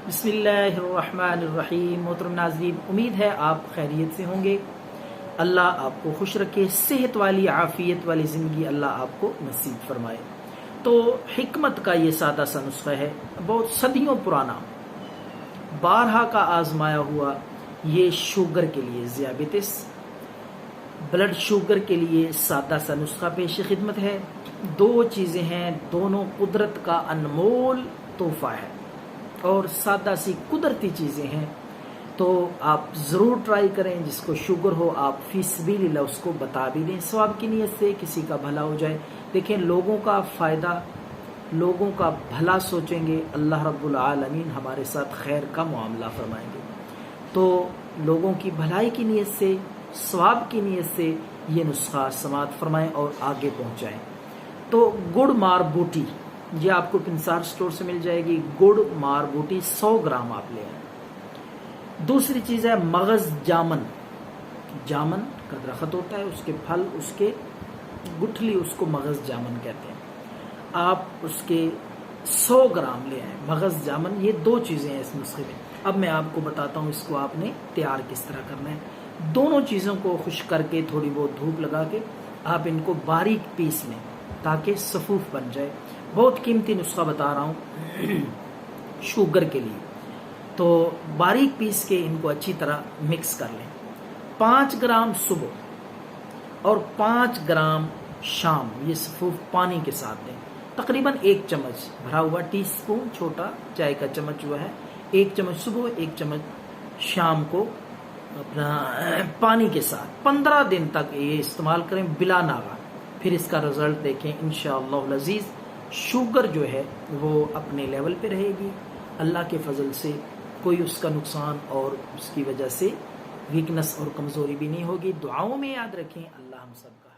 बिस्मिल्लाहिर्रहमानिर्रहीम। मोहतरम नाज़रीन, उम्मीद है आप खैरियत से होंगे। अल्लाह आपको खुश रखे, सेहत वाली आफियत वाली ज़िंदगी अल्लाह आपको नसीब फरमाए। तो हिकमत का ये सादा सा नुस्खा है, बहुत सदियों पुराना, बारहा का आजमाया हुआ। ये शुगर के लिए, ज़ियाबितिस ब्लड शुगर के लिए सादा सा नुस्खा पेश खिदमत है। दो चीज़ें हैं, दोनों कुदरत का अनमोल तोहफा है और सादा सी कुदरती चीज़ें हैं। तो आप ज़रूर ट्राई करें। जिसको शुगर हो आप फीसबीलिल्लाह उसको बता भी दें, सवाब की नीयत से किसी का भला हो जाए। देखें, लोगों का फ़ायदा, लोगों का भला सोचेंगे, अल्लाह रब्बुल आलमीन हमारे साथ खैर का मामला फरमाएंगे। तो लोगों की भलाई की नीयत से, सवाब की नीयत से ये नुस्खा समात फरमाएं और आगे पहुँचाएँ। तो गुड़ मार बूटी, ये आपको पिंसार स्टोर से मिल जाएगी। गुड़ मार बूटी 100 ग्राम आप ले आए। दूसरी चीज़ है मगज़ जामन। जामन का दरख्त होता है, उसके फल, उसके गुठली, उसको मगज़ जामन कहते हैं। आप उसके 100 ग्राम ले आए, मगज़ जामन। ये दो चीज़ें हैं इस नुस्खे में। अब मैं आपको बताता हूँ इसको आपने तैयार किस तरह करना है। दोनों चीज़ों को खुश करके, थोड़ी बहुत धूप लगा के आप इनको बारीक पीस लें ताकि सफूफ बन जाए। बहुत कीमती नुस्खा बता रहा हूँ शुगर के लिए। तो बारीक पीस के इनको अच्छी तरह मिक्स कर लें। 5 ग्राम सुबह और 5 ग्राम शाम ये सफूफ पानी के साथ दें। तकरीबन 1 चम्मच भरा हुआ टीस्पून, छोटा चाय का चम्मच हुआ है। 1 चम्मच सुबह, 1 चम्मच शाम को अपना पानी के साथ 15 दिन तक ये इस्तेमाल करें बिला नागा। फिर इसका रिजल्ट देखें, इंशाअल्लाह अज़ीज़ शुगर जो है वो अपने लेवल पे रहेगी। अल्लाह के फजल से कोई उसका नुकसान और उसकी वजह से वीकनेस और कमज़ोरी भी नहीं होगी। दुआओं में याद रखें। अल्लाह हम सब का